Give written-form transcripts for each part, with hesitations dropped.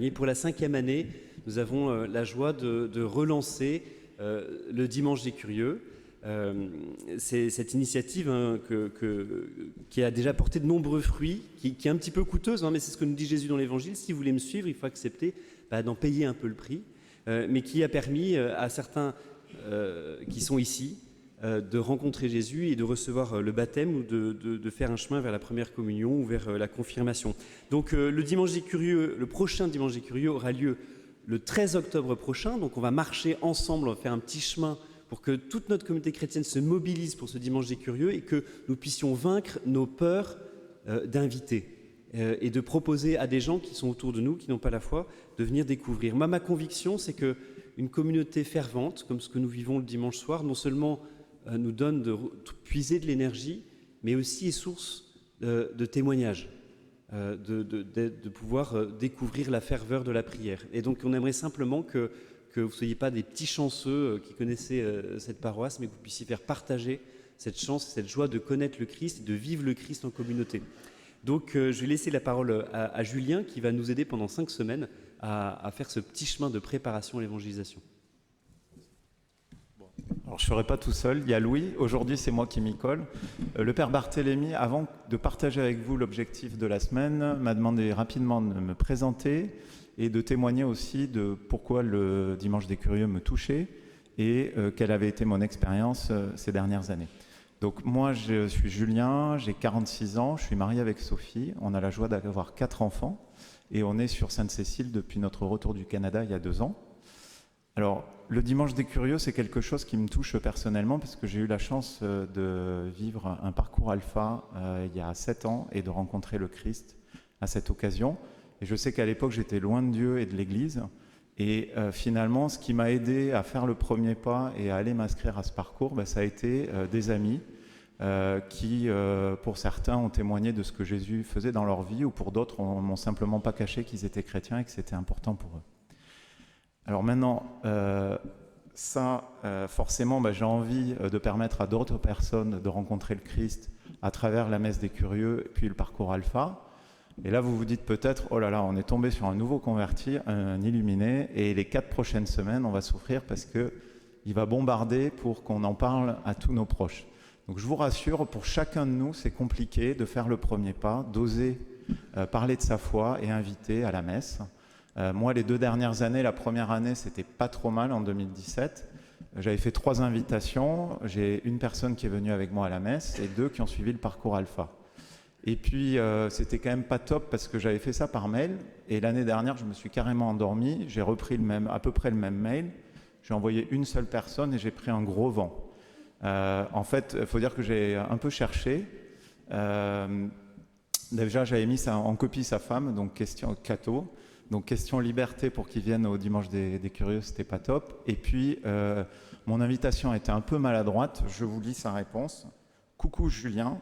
accompagner. Pour la 5e année, nous avons la joie de relancer le Dimanche des Curieux. C'est cette initiative qui a déjà porté de nombreux fruits, qui est un petit peu coûteuse, mais c'est ce que nous dit Jésus dans l'Évangile. Si vous voulez me suivre, il faut accepter d'en payer un peu le prix, mais qui a permis à certains qui sont ici de rencontrer Jésus et de recevoir le baptême ou de faire un chemin vers la première communion ou vers la confirmation. Donc le Dimanche des Curieux, le prochain Dimanche des Curieux aura lieu le 13 octobre prochain. Donc on va marcher ensemble, on va faire un petit chemin pour que toute notre communauté chrétienne se mobilise pour ce Dimanche des Curieux et que nous puissions vaincre nos peurs d'inviter et de proposer à des gens qui sont autour de nous, qui n'ont pas la foi, de venir découvrir. Moi, ma conviction, c'est qu'une communauté fervente, comme ce que nous vivons le dimanche soir, non seulement nous donne de puiser de l'énergie, mais aussi est source de témoignages, de pouvoir découvrir la ferveur de la prière. Et donc, on aimerait simplement que vous ne soyez pas des petits chanceux qui connaissez cette paroisse, mais que vous puissiez faire partager cette chance, cette joie de connaître le Christ et de vivre le Christ en communauté. Donc, je vais laisser la parole à Julien, qui va nous aider pendant 5 semaines à faire ce petit chemin de préparation à l'évangélisation. Alors, je ne serai pas tout seul, il y a Louis, aujourd'hui c'est moi qui m'y colle. Le Père Barthélemy, avant de partager avec vous l'objectif de la semaine, m'a demandé rapidement de me présenter et de témoigner aussi de pourquoi le Dimanche des Curieux me touchait et quelle avait été mon expérience ces dernières années. Donc moi je suis Julien, j'ai 46 ans, je suis marié avec Sophie, on a la joie d'avoir 4 enfants et on est sur Sainte-Cécile depuis notre retour du Canada il y a 2 ans. Alors, le Dimanche des Curieux, c'est quelque chose qui me touche personnellement parce que j'ai eu la chance de vivre un parcours alpha il y a 7 ans et de rencontrer le Christ à cette occasion. Et je sais qu'à l'époque, j'étais loin de Dieu et de l'Église. Et finalement, ce qui m'a aidé à faire le premier pas et à aller m'inscrire à ce parcours, ça a été des amis qui, pour certains, ont témoigné de ce que Jésus faisait dans leur vie ou pour d'autres, m'ont simplement pas caché qu'ils étaient chrétiens et que c'était important pour eux. Alors maintenant, forcément, j'ai envie de permettre à d'autres personnes de rencontrer le Christ à travers la messe des curieux et puis le parcours alpha. Et là, vous vous dites peut-être, oh là là, on est tombé sur un nouveau converti, un illuminé, et les 4 prochaines semaines, on va souffrir parce qu'il va bombarder pour qu'on en parle à tous nos proches. Donc je vous rassure, pour chacun de nous, c'est compliqué de faire le premier pas, d'oser parler de sa foi et inviter à la messe. Moi, les 2 dernières années, la première année, c'était pas trop mal en 2017. J'avais fait 3 invitations. J'ai une personne qui est venue avec moi à la messe et 2 qui ont suivi le parcours alpha. Et puis, c'était quand même pas top parce que j'avais fait ça par mail. Et l'année dernière, je me suis carrément endormi. J'ai repris à peu près le même mail. J'ai envoyé une seule personne et j'ai pris un gros vent. En fait, il faut dire que j'ai un peu cherché. Déjà, j'avais mis ça en copie sa femme, donc question Cato. Donc question liberté pour qu'ils viennent au Dimanche des Curieux, c'était pas top. Et puis, mon invitation était un peu maladroite. Je vous lis sa réponse. « Coucou Julien,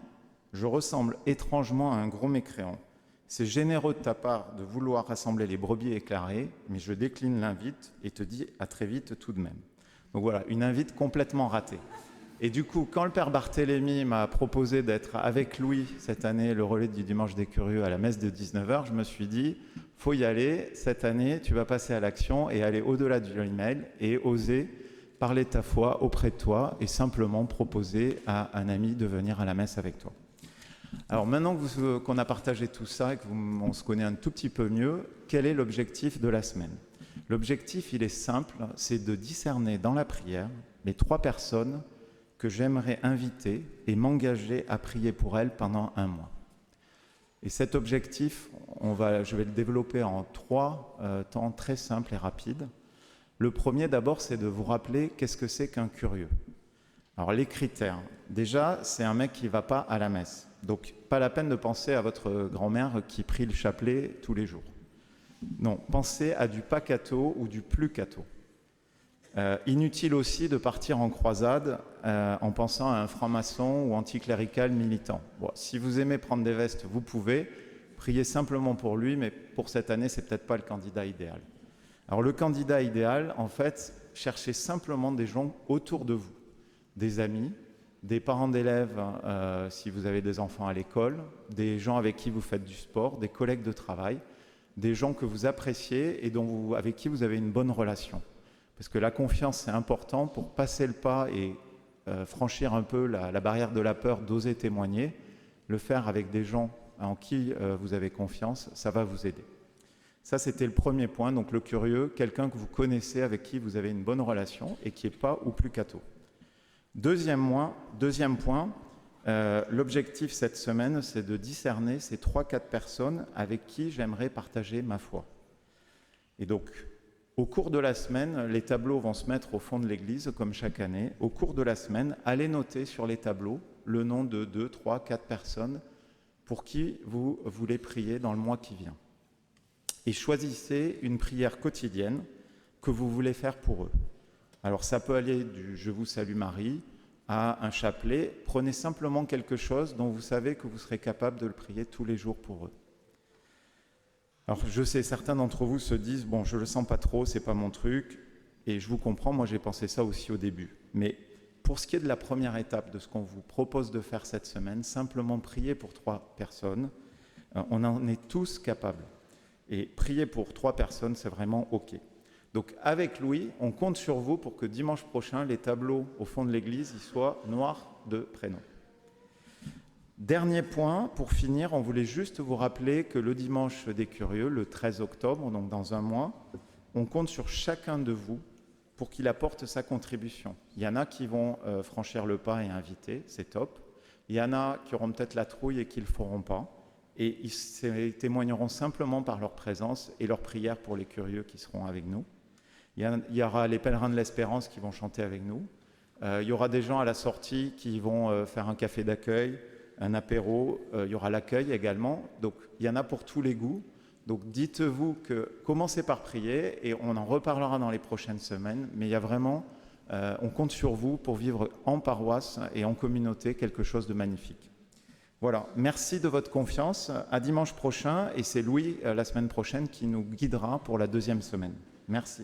je ressemble étrangement à un gros mécréant. C'est généreux de ta part de vouloir rassembler les brebis éclairées, mais je décline l'invite et te dis à très vite tout de même. » Donc voilà, une invite complètement ratée. Et du coup, quand le Père Barthélemy m'a proposé d'être avec Louis cette année, le relais du Dimanche des Curieux à la messe de 19h, je me suis dit, faut y aller, cette année, tu vas passer à l'action et aller au-delà du email et oser parler de ta foi auprès de toi et simplement proposer à un ami de venir à la messe avec toi. Alors maintenant qu'on a partagé tout ça et qu'on se connaît un tout petit peu mieux, quel est l'objectif de la semaine ? L'objectif, il est simple, c'est de discerner dans la prière les 3 personnes que j'aimerais inviter et m'engager à prier pour elles pendant 1 mois. Et cet objectif, je vais le développer en 3 temps très simples et rapides. Le premier, d'abord, c'est de vous rappeler qu'est-ce que c'est qu'un curieux. Alors, les critères. Déjà, c'est un mec qui ne va pas à la messe. Donc, pas la peine de penser à votre grand-mère qui prie le chapelet tous les jours. Non, pensez à du pas catho ou du plus catho. Inutile aussi de partir en croisade en pensant à un franc-maçon ou anticlérical militant. Bon, si vous aimez prendre des vestes, vous pouvez. Priez simplement pour lui, mais pour cette année, c'est peut-être pas le candidat idéal. Alors le candidat idéal, en fait, cherchez simplement des gens autour de vous, des amis, des parents d'élèves si vous avez des enfants à l'école, des gens avec qui vous faites du sport, des collègues de travail, des gens que vous appréciez et avec qui vous avez une bonne relation. Parce que la confiance, c'est important pour passer le pas et franchir un peu la barrière de la peur d'oser témoigner. Le faire avec des gens en qui vous avez confiance, ça va vous aider. Ça, c'était le premier point. Donc le curieux, quelqu'un que vous connaissez, avec qui vous avez une bonne relation et qui n'est pas ou plus catho. Deuxième point, l'objectif cette semaine, c'est de discerner ces 3-4 personnes avec qui j'aimerais partager ma foi. Et donc, au cours de la semaine, les tableaux vont se mettre au fond de l'église, comme chaque année. Au cours de la semaine, allez noter sur les tableaux le nom de 2, 3, 4 personnes pour qui vous voulez prier dans le mois qui vient. Et choisissez une prière quotidienne que vous voulez faire pour eux. Alors ça peut aller du « Je vous salue Marie » à un chapelet. Prenez simplement quelque chose dont vous savez que vous serez capable de le prier tous les jours pour eux. Alors je sais, certains d'entre vous se disent « Bon, je le sens pas trop, c'est pas mon truc ». Et je vous comprends, moi j'ai pensé ça aussi au début. Mais pour ce qui est de la première étape de ce qu'on vous propose de faire cette semaine, simplement prier pour 3 personnes, on en est tous capables. Et prier pour 3 personnes, c'est vraiment OK. Donc avec Louis, on compte sur vous pour que dimanche prochain, les tableaux au fond de l'église ils soient noirs de prénoms. Dernier point, pour finir, on voulait juste vous rappeler que le dimanche des curieux, le 13 octobre, donc dans un mois, on compte sur chacun de vous pour qu'il apporte sa contribution. Il y en a qui vont franchir le pas et inviter, c'est top. Il y en a qui auront peut-être la trouille et qui ne le feront pas. Et ils témoigneront simplement par leur présence et leur prière pour les curieux qui seront avec nous. Il y aura les pèlerins de l'Espérance qui vont chanter avec nous. Il y aura des gens à la sortie qui vont faire un café d'accueil, un apéro. Il y aura l'accueil également. Donc, il y en a pour tous les goûts. Donc, dites-vous que commencez par prier et on en reparlera dans les prochaines semaines. Mais il y a vraiment, on compte sur vous pour vivre en paroisse et en communauté quelque chose de magnifique. Voilà, merci de votre confiance. À dimanche prochain et c'est Louis la semaine prochaine qui nous guidera pour la 2e semaine. Merci.